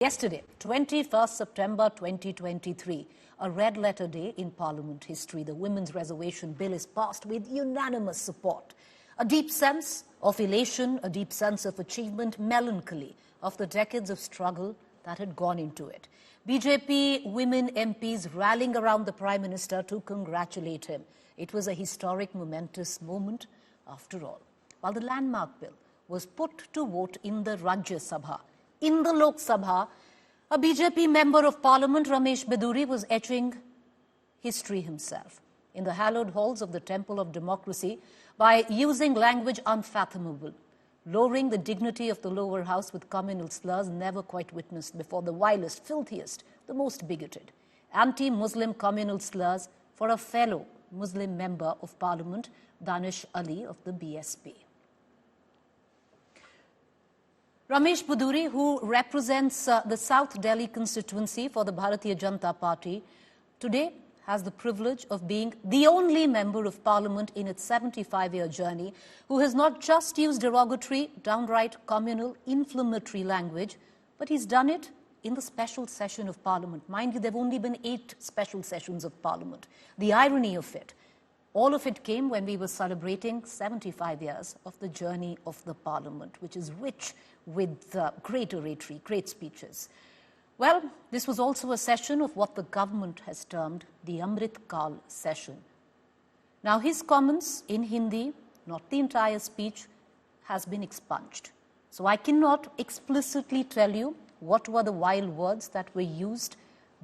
Yesterday, 21st September 2023, a red-letter day in Parliament history. The Women's Reservation Bill is passed with unanimous support. A deep sense of elation, a deep sense of achievement, melancholy of the decades of struggle that had gone into it. BJP women MPs rallying around the Prime Minister to congratulate him. It was a historic, momentous moment after all. While the landmark bill was put to vote in the Rajya Sabha, in the Lok Sabha, a BJP member of Parliament, Ramesh Bidhuri, was etching history himself in the hallowed halls of the Temple of Democracy by using language unfathomable, lowering the dignity of the lower house with communal slurs never quite witnessed before, the vilest, filthiest, the most bigoted, anti-Muslim communal slurs for a fellow Muslim member of Parliament, Danish Ali of the BSP. Ramesh Bidhuri, who represents the South Delhi constituency for the Bharatiya Janata Party, today has the privilege of being the only member of Parliament in its 75-year journey who has not just used derogatory, downright communal, inflammatory language, but he's done it in the special session of Parliament. Mind you, there have only been 8 special sessions of Parliament. The irony of it, all of it came when we were celebrating 75 years of the journey of the Parliament, which is rich with great oratory, great speeches. Well, this was also a session of what the government has termed the Amrit Kal session. Now, his comments in Hindi, not the entire speech, has been expunged. So I cannot explicitly tell you what were the vile words that were used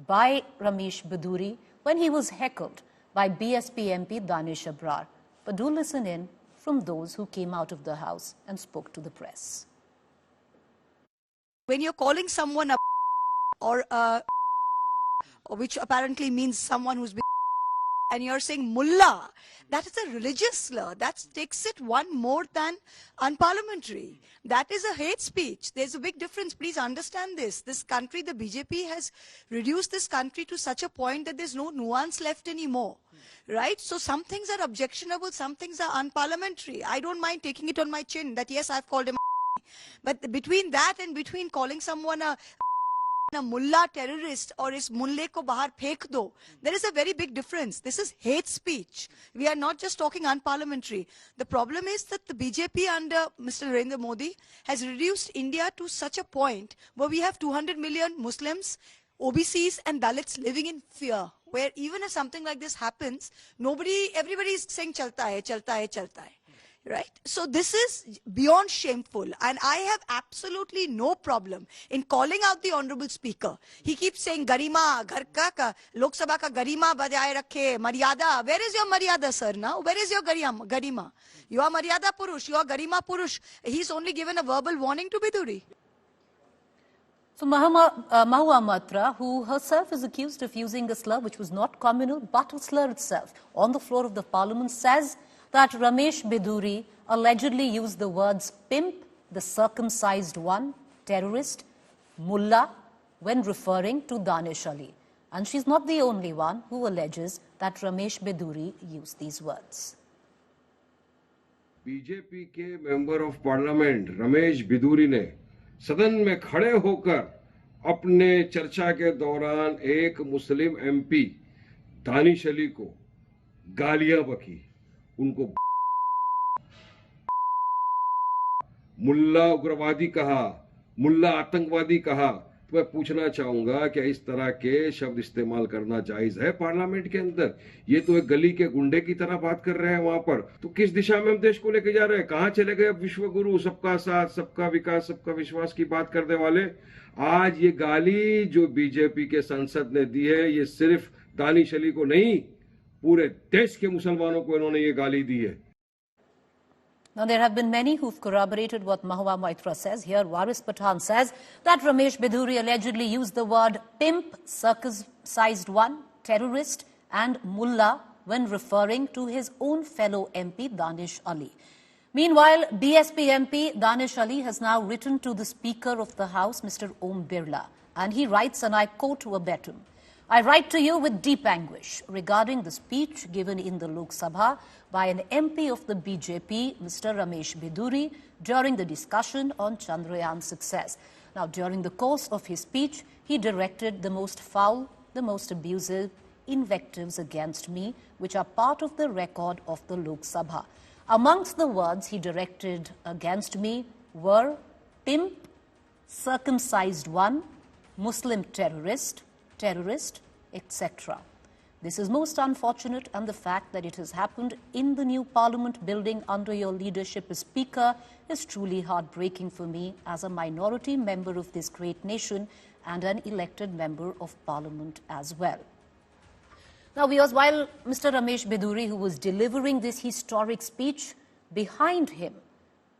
by Ramesh Bidhuri when he was heckled by BSP MP Danish Ali. But do listen in from those who came out of the House and spoke to the press. When you're calling someone a or which apparently means someone who's been, and you're saying mullah, that is a religious slur. That takes it one more than unparliamentary. That is a hate speech. There's a big difference. Please understand this. This country, the BJP has reduced this country to such a point that there's no nuance left anymore. Right? So some things are objectionable, some things are unparliamentary. I don't mind taking it on my chin that yes, I've called him a but between that and between calling someone a mullah terrorist or is mulle ko bahar phek do, there is a very big difference. This is hate speech. We are not just talking unparliamentary. The problem is that the BJP under Mr. Narendra Modi has reduced India to such a point where we have 200 million Muslims, OBCs and Dalits living in fear, where even if something like this happens, everybody is saying chalta hai, chalta hai, chalta hai. Right? So this is beyond shameful, and I have absolutely no problem in calling out the Honorable Speaker. He keeps saying garima, ghar ka Lok Sabha ka garima bajaye rakhe, maryada. Where is your maryada, sir? Now, where is your garima? You are maryada purush, you are garima purush. He's only given a verbal warning to Bidhuri. So Mahua Matra, who herself is accused of using a slur which was not communal but a slur itself, on the floor of the Parliament, says that Ramesh Bidhuri allegedly used the words pimp, the circumcised one, terrorist, mullah, when referring to Danish Ali. And she's not the only one who alleges that Ramesh Bidhuri used these words. BJP के member of parliament Ramesh Bidhuri ने सदन में खड़े होकर अपने चर्चा के दौरान एक मुस्लिम एमपी दानिश अली को गालियां बकी, उनको मुल्ला उग्रवादी कहा, मुल्ला आतंकवादी कहा। तो मैं पूछना चाहूंगा कि इस तरह के शब्द इस्तेमाल करना जायज है पार्लियामेंट के अंदर? ये तो एक गली के गुंडे की तरह बात कर रहे हैं वहां पर। तो किस दिशा में हम देश को लेके जा रहे हैं? कहां चले गए अब विश्व गुरु, सबका साथ, सबका विकास, सबका विश्वास की बात करने वाले? आज ये गाली जो बीजेपी के सांसद ने दी है, ये सिर्फ दानिश अली को नहीं, पूरे देश के मुसलमानों को इन्होंने ये गाली दी है। Now, there have been many who've corroborated what Mahua Mitra says. Here, Waris Pathan says that Ramesh Bidhuri allegedly used the word pimp, circumcised one, terrorist and mullah when referring to his own fellow MP Danish Ali. Meanwhile, BSP MP Danish Ali has now written to the Speaker of the House, Mr. Om Birla, and he writes, and I quote verbatim, I write to you with deep anguish regarding the speech given in the Lok Sabha by an MP of the BJP, Mr. Ramesh Bidhuri, during the discussion on Chandrayaan success. Now, during the course of his speech, he directed the most foul, the most abusive invectives against me, which are part of the record of the Lok Sabha. Amongst the words he directed against me were pimp, circumcised one, Muslim terrorist, etc. This is most unfortunate, and the fact that it has happened in the new Parliament building under your leadership as Speaker is truly heartbreaking for me as a minority member of this great nation and an elected member of Parliament as well. Now, while Mr. Ramesh Bidhuri, who was delivering this historic speech, behind him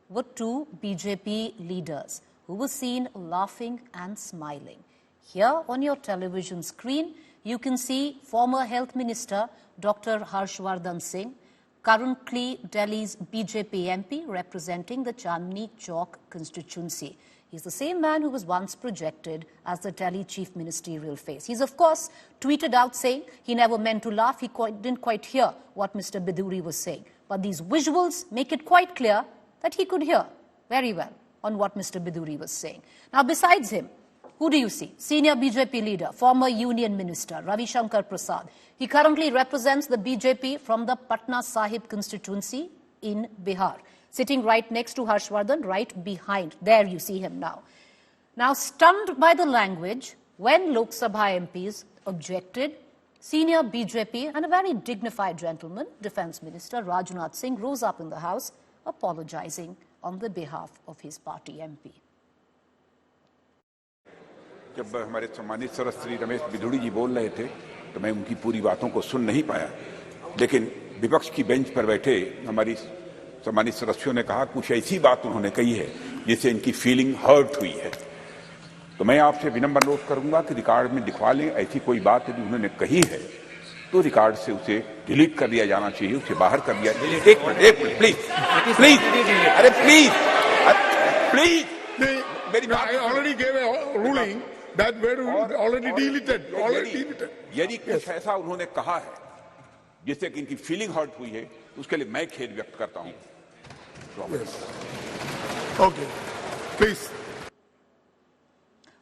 were two BJP leaders who were seen laughing and smiling. Here on your television screen, you can see former Health Minister Dr. Harshvardhan Singh, currently Delhi's BJP MP representing the Chandni Chowk constituency. He's the same man who was once projected as the Delhi chief ministerial face. He's, of course, tweeted out saying he never meant to laugh. He didn't quite hear what Mr. Bidhuri was saying. But these visuals make it quite clear that he could hear very well on what Mr. Bidhuri was saying. Now, besides him, who do you see? Senior BJP leader, former Union Minister Ravi Shankar Prasad. He currently represents the BJP from the Patna Sahib constituency in Bihar. Sitting right next to Harshvardhan, right behind. There you see him now. Now, stunned by the language, when Lok Sabha MPs objected, senior BJP and a very dignified gentleman, Defence Minister Rajnath Singh, rose up in the House, apologising on the behalf of his party MP. जब हमारे सम्मानित सदस्य श्री रमेश बिधूड़ी जी बोल रहे थे तो मैं उनकी पूरी बातों को सुन नहीं पाया, लेकिन विपक्ष की बेंच पर बैठे हमारी सम्मानित सदस्यों ने कहा कुछ ऐसी बात उन्होंने कही है जिससे इनकी फीलिंग हर्ट हुई है। तो मैं आपसे विनम्र अनुरोध करूंगा कि रिकॉर्ड में दिखवा लें, ऐसी कोई बात यदि उन्होंने कही है तो रिकॉर्ड से उसे डिलीट कर दिया जाना चाहिए, उसे बाहर कर दिया। एक मिनट प्लीज प्लीज, अरे प्लीज प्लीज, मेरी बात already give a ruling that were already deleted. यदि कुछ ऐसा उन्होंने कहा है जिससे कि इनकी फीलिंग हर्ट हुई है, उसके लिए मैं खेद व्यक्त करता हूं। Okay, please.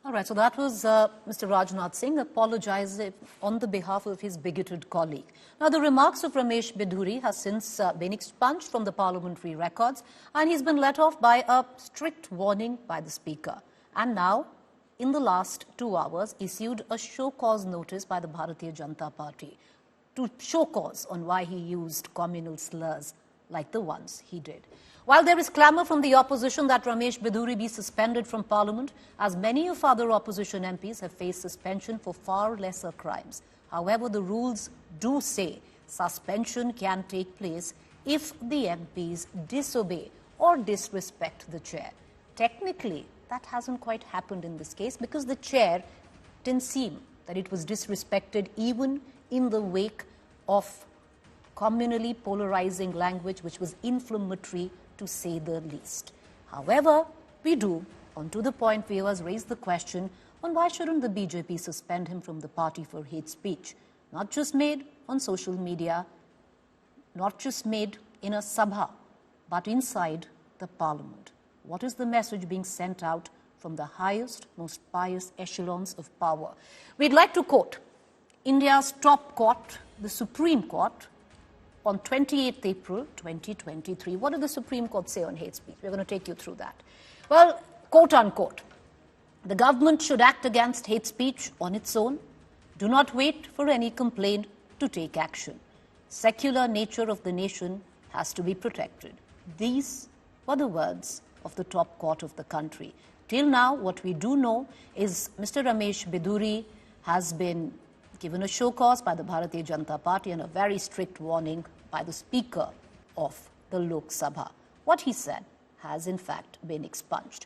All right, so that was Mr. Rajnath Singh apologizing on the behalf of his bigoted colleague. Now, the remarks of Ramesh Bidhuri has since been expunged from the parliamentary records, and he's been let off by a strict warning by the Speaker. And now, in the last 2 hours, issued a show cause notice by the Bharatiya Janata Party to show cause on why he used communal slurs like the ones he did. While there is clamour from the opposition that Ramesh Bidhuri be suspended from Parliament, as many of other opposition MPs have faced suspension for far lesser crimes. However, the rules do say suspension can take place if the MPs disobey or disrespect the chair. Technically, that hasn't quite happened in this case because the chair didn't seem that it was disrespected even in the wake of communally polarizing language which was inflammatory to say the least. However, we do, on to the point, viewers raise the question on why shouldn't the BJP suspend him from the party for hate speech, not just made on social media, not just made in a sabha, but inside the parliament. What is the message being sent out from the highest, most pious echelons of power? We'd like to quote India's top court, the Supreme Court, on 28th April 2023. What did the Supreme Court say on hate speech? We're going to take you through that. Well, quote unquote, the government should act against hate speech on its own. Do not wait for any complaint to take action. Secular nature of the nation has to be protected. These were the words of the top court of the country. Till now, what we do know is Mr. Ramesh Bidhuri has been given a show cause by the Bharatiya Janata Party and a very strict warning by the Speaker of the Lok Sabha. What he said has in fact been expunged.